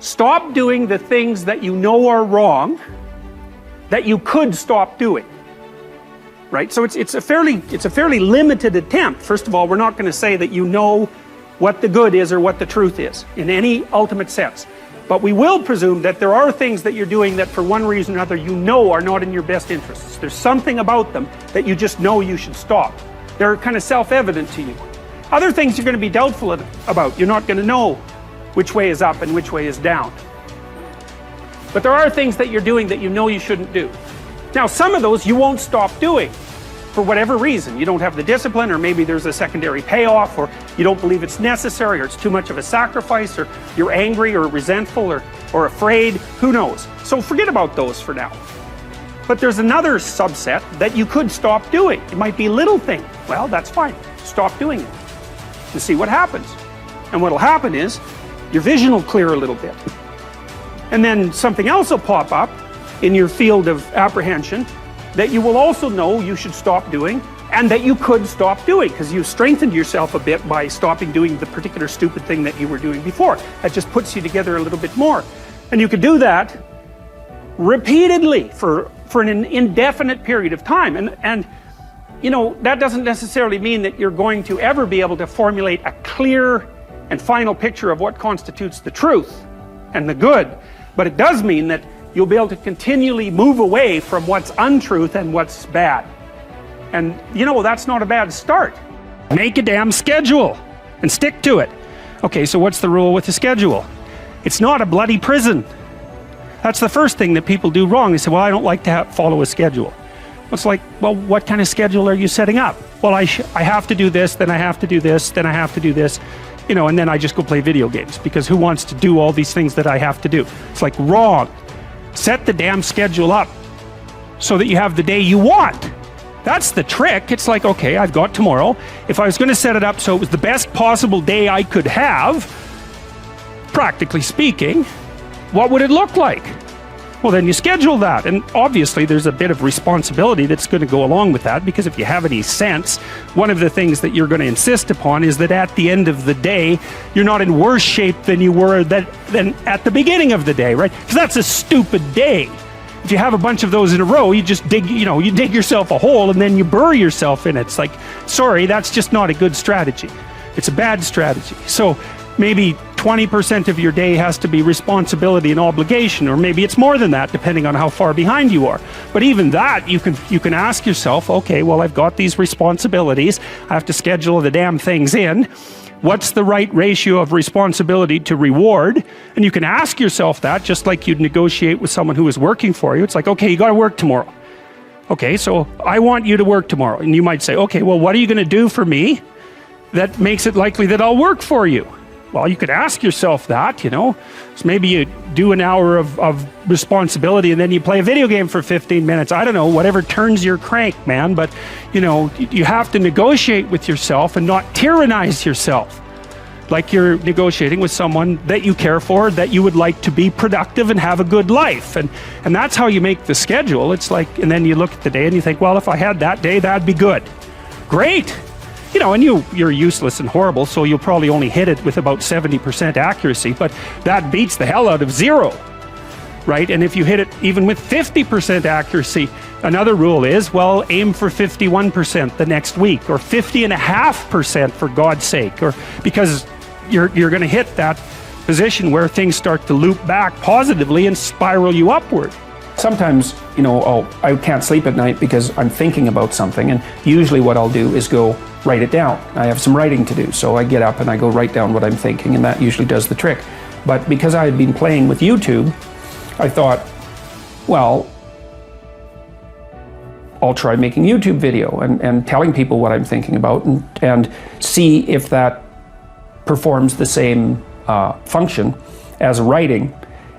Stop doing the things that you know are wrong that you could stop doing. Right? So it's a fairly limited attempt. First of all, we're not going to say that you know what the good is or what the truth is in any ultimate sense. But we will presume that there are things that you're doing that for one reason or another you know are not in your best interests. There's something about them that you just know you should stop. They're kind of self-evident to you. Other things you're going to be doubtful about. You're not going to know which way is up and which way is down. But there are things that you're doing that you know you shouldn't do. Now, some of those you won't stop doing for whatever reason. You don't have the discipline, or maybe there's a secondary payoff, or you don't believe it's necessary, or it's too much of a sacrifice, or you're angry or resentful or afraid. Who knows? So forget about those for now. But there's another subset that you could stop doing. It might be a little thing. Well, that's fine. Stop doing it and see what happens. And what'll happen is your vision will clear a little bit. And then something else will pop up in your field of apprehension that you will also know you should stop doing, and that you could stop doing, because you've strengthened yourself a bit by stopping doing the particular stupid thing that you were doing before. That just puts you together a little bit more. And you could do that repeatedly for an indefinite period of time. And you know, that doesn't necessarily mean that you're going to ever be able to formulate a clear and final picture of what constitutes the truth and the good. But it does mean that you'll be able to continually move away from what's untruth and what's bad. And you know, that's not a bad start. Make a damn schedule and stick to it. Okay, so what's the rule with the schedule? It's not a bloody prison. That's the first thing that people do wrong. They say, well, I don't like to follow a schedule. It's like, well, what kind of schedule are you setting up? Well, I have to do this, then I have to do this, then I have to do this, you know, and then I just go play video games, because who wants to do all these things that I have to do? It's like, wrong. Set the damn schedule up so that you have the day you want. That's the trick. It's like, okay, I've got tomorrow. If I was going to set it up so it was the best possible day I could have, practically speaking, what would it look like? Well, then you schedule that. And obviously there's a bit of responsibility that's going to go along with that, because if you have any sense, one of the things that you're going to insist upon is that at the end of the day, you're not in worse shape than you were than at the beginning of the day, right? Because that's a stupid day. If you have a bunch of those in a row, you just dig, you know, you dig yourself a hole and then you bury yourself in it. It's like, sorry, that's just not a good strategy. It's a bad strategy. So maybe 20% of your day has to be responsibility and obligation, or maybe it's more than that, depending on how far behind you are. But even that, you can ask yourself, okay, well, I've got these responsibilities. I have to schedule the damn things in. What's the right ratio of responsibility to reward? And you can ask yourself that, just like you'd negotiate with someone who is working for you. It's like, okay, you got to work tomorrow. Okay, so I want you to work tomorrow. And you might say, okay, well, what are you going to do for me that makes it likely that I'll work for you? Well, you could ask yourself that, you know. So maybe you do an hour of responsibility and then you play a video game for 15 minutes. I don't know, whatever turns your crank, man. But, you know, you have to negotiate with yourself and not tyrannize yourself. Like you're negotiating with someone that you care for, that you would like to be productive and have a good life. And that's how you make the schedule. It's like, and then you look at the day and you think, well, if I had that day, that'd be good. Great. You know, and you're useless and horrible, so you'll probably only hit it with about 70% accuracy, but that beats the hell out of 0, right? And if you hit it even with 50% accuracy, another rule is, well, aim for 51% the next week, or 50.5% for God's sake, or because you're going to hit that position where things start to loop back positively and spiral you upward. Sometimes, you know, I can't sleep at night because I'm thinking about something, and usually what I'll do is go write it down. I have some writing to do, so I get up and I go write down what I'm thinking, and that usually does the trick. But because I had been playing with YouTube, I thought, well, I'll try making YouTube video and telling people what I'm thinking about, and see if that performs the same function as writing.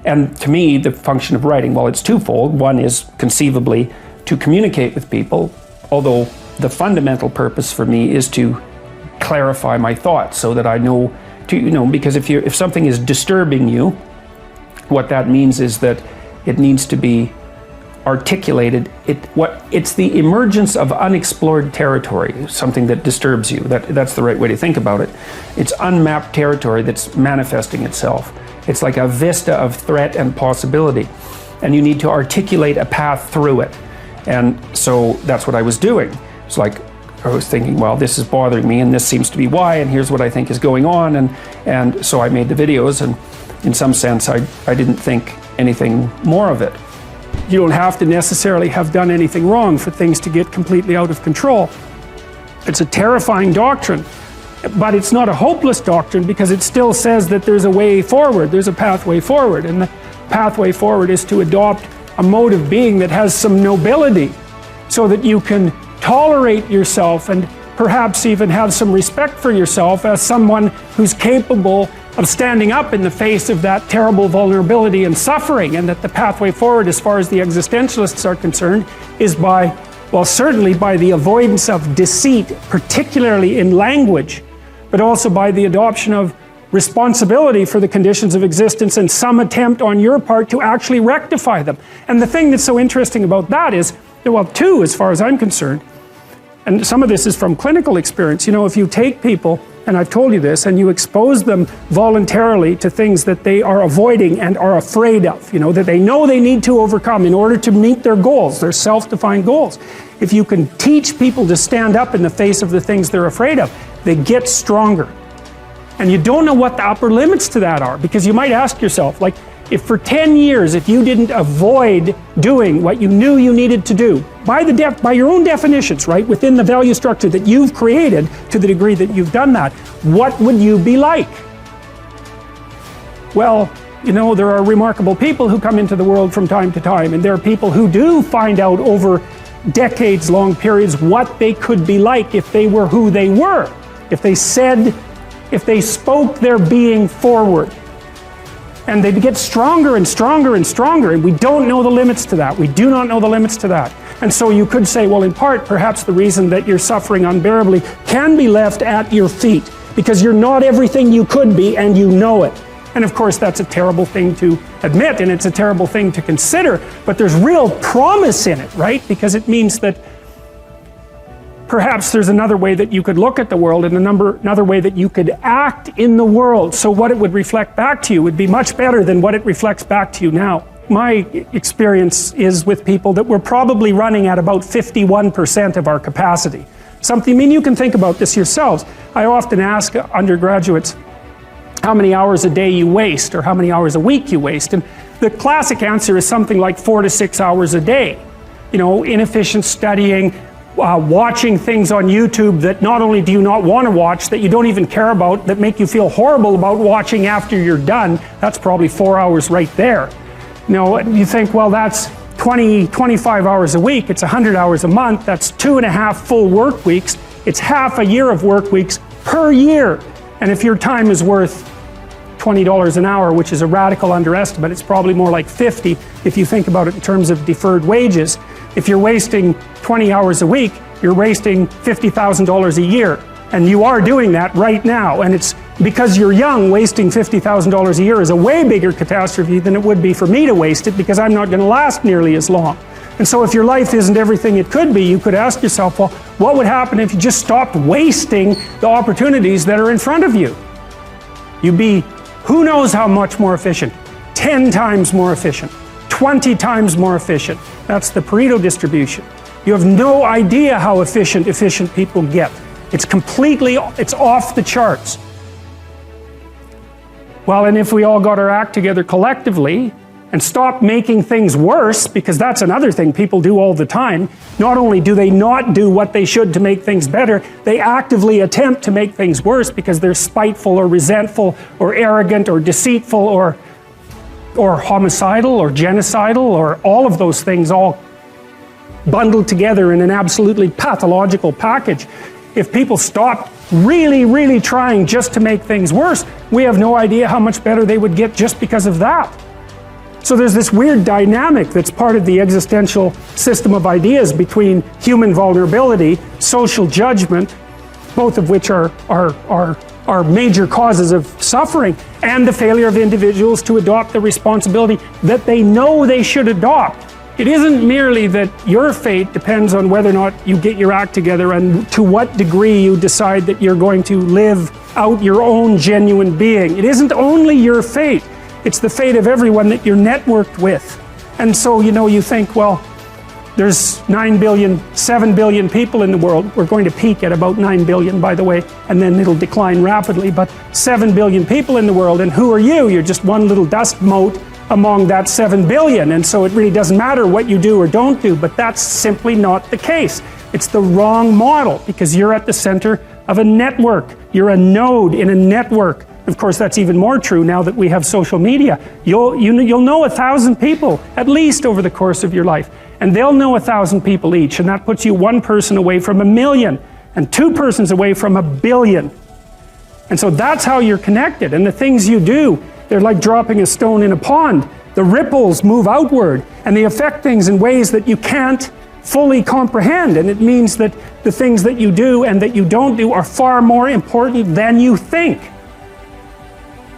And to me, the function of writing, well, it's twofold. One is conceivably to communicate with people, although the fundamental purpose for me is to clarify my thoughts so that I know to, you know, because if something is disturbing you, what that means is that it needs to be articulated. It's the emergence of unexplored territory, something that disturbs you. That's the right way to think about it. It's unmapped territory that's manifesting itself. It's like a vista of threat and possibility. And you need to articulate a path through it. And so that's what I was doing. It's like, I was thinking, well, this is bothering me and this seems to be why, and here's what I think is going on. And so I made the videos, and in some sense, I didn't think anything more of it. You don't have to necessarily have done anything wrong for things to get completely out of control. It's a terrifying doctrine, but it's not a hopeless doctrine, because it still says that there's a way forward, there's a pathway forward, and the pathway forward is to adopt a mode of being that has some nobility, so that you can tolerate yourself and perhaps even have some respect for yourself as someone who's capable of standing up in the face of that terrible vulnerability and suffering, and that the pathway forward, as far as the existentialists are concerned, is by, well, certainly by the avoidance of deceit, particularly in language, but also by the adoption of responsibility for the conditions of existence and some attempt on your part to actually rectify them. And the thing that's so interesting about that is, well, two, as far as I'm concerned, and some of this is from clinical experience, you know, if you take people, and I've told you this, and you expose them voluntarily to things that they are avoiding and are afraid of, you know, that they know they need to overcome in order to meet their goals, their self-defined goals. If you can teach people to stand up in the face of the things they're afraid of, they get stronger. And you don't know what the upper limits to that are, because you might ask yourself, like, if for 10 years, if you didn't avoid doing what you knew you needed to do, by your own definitions, right, within the value structure that you've created, to the degree that you've done that, what would you be like? Well, you know, there are remarkable people who come into the world from time to time, and there are people who do find out over decades-long periods what they could be like if they were who they were, if they spoke their being forward. And they get stronger and stronger and stronger, and we don't know the limits to that. We do not know the limits to that. And so you could say, well, in part, perhaps the reason that you're suffering unbearably can be left at your feet, because you're not everything you could be, and you know it. And of course, that's a terrible thing to admit, and it's a terrible thing to consider, but there's real promise in it, right? Because it means that perhaps there's another way that you could look at the world, and another way that you could act in the world, so what it would reflect back to you would be much better than what it reflects back to you now. My experience is with people that we're probably running at about 51% of our capacity. Something, I mean, you can think about this yourselves. I often ask undergraduates how many hours a day you waste, or how many hours a week you waste, and the classic answer is something like 4 to 6 hours a day. You know, inefficient studying, watching things on YouTube that not only do you not want to watch, that you don't even care about, that make you feel horrible about watching after you're done. That's probably 4 hours right there. You know, you think, well, that's 25 hours a week, it's 100 hours a month, that's 2.5 full work weeks, it's half a year of work weeks per year. And if your time is worth $20 an hour, which is a radical underestimate, it's probably more like 50 if you think about it in terms of deferred wages. If you're wasting 20 hours a week, you're wasting $50,000 a year. And you are doing that right now. And it's because you're young, wasting $50,000 a year is a way bigger catastrophe than it would be for me to waste it, because I'm not going to last nearly as long. And so if your life isn't everything it could be, you could ask yourself, well, what would happen if you just stopped wasting the opportunities that are in front of you? You'd be who knows how much more efficient, 10 times more efficient, 20 times more efficient. That's the Pareto distribution. You have no idea how efficient people get. It's off the charts. Well, and if we all got our act together collectively and stopped making things worse, because that's another thing people do all the time, not only do they not do what they should to make things better, they actively attempt to make things worse because they're spiteful or resentful or arrogant or deceitful or homicidal or genocidal, or all of those things all bundled together in an absolutely pathological package. If people stopped really, really trying just to make things worse, we have no idea how much better they would get just because of that. So there's this weird dynamic that's part of the existential system of ideas between human vulnerability, social judgment, both of which are major causes of suffering, and the failure of individuals to adopt the responsibility that they know they should adopt. It isn't merely that your fate depends on whether or not you get your act together and to what degree you decide that you're going to live out your own genuine being. It isn't only your fate. It's the fate of everyone that you're networked with. And so, you know, you think, well, there's 9 billion, 7 billion people in the world. We're going to peak at about 9 billion, by the way, and then it'll decline rapidly, but 7 billion people in the world, and who are you? You're just one little dust mote among that 7 billion, and so it really doesn't matter what you do or don't do, but that's simply not the case. It's the wrong model, because you're at the center of a network. You're a node in a network. Of course, that's even more true now that we have social media. You'll know 1,000 people, at least over the course of your life. And they'll know 1,000 people each, and that puts you one person away from 1 million, and 2 persons away from 1 billion. And so that's how you're connected, and the things you do, they're like dropping a stone in a pond. The ripples move outward, and they affect things in ways that you can't fully comprehend, and it means that the things that you do and that you don't do are far more important than you think.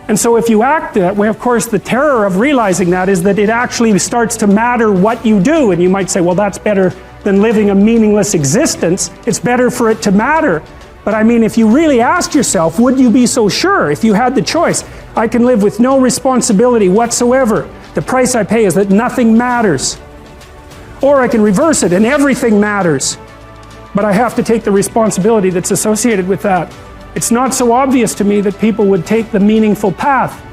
And so if you act that way, of course, the terror of realizing that is that it actually starts to matter what you do. And you might say, well, that's better than living a meaningless existence. It's better for it to matter. But I mean, if you really asked yourself, would you be so sure if you had the choice? I can live with no responsibility whatsoever. The price I pay is that nothing matters. Or I can reverse it and everything matters. But I have to take the responsibility that's associated with that. It's not so obvious to me that people would take the meaningful path.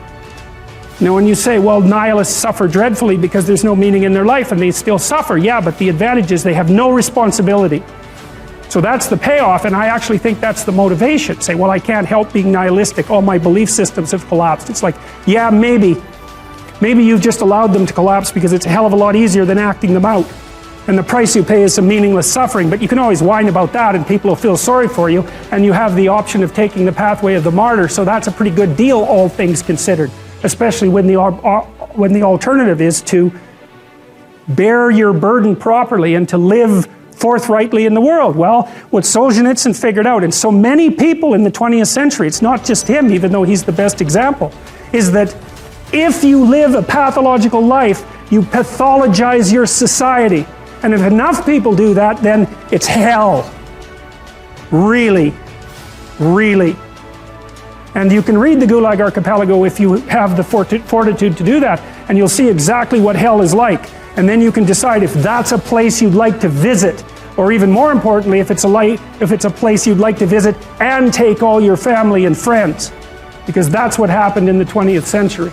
You know, when you say, well, nihilists suffer dreadfully because there's no meaning in their life, and they still suffer. Yeah, but the advantage is they have no responsibility. So that's the payoff, and I actually think that's the motivation. Say, well, I can't help being nihilistic. All my belief systems have collapsed. It's like, yeah, maybe. Maybe you've just allowed them to collapse because it's a hell of a lot easier than acting them out. And the price you pay is some meaningless suffering, but you can always whine about that and people will feel sorry for you, and you have the option of taking the pathway of the martyr, so that's a pretty good deal, all things considered, especially when the alternative is to bear your burden properly and to live forthrightly in the world. Well, what Solzhenitsyn figured out, and so many people in the 20th century, it's not just him, even though he's the best example, is that if you live a pathological life, you pathologize your society. And if enough people do that, then it's hell. Really, really. And you can read the Gulag Archipelago if you have the fortitude to do that, and you'll see exactly what hell is like. And then you can decide if that's a place you'd like to visit, or even more importantly, if it's a place you'd like to visit and take all your family and friends. Because that's what happened in the 20th century.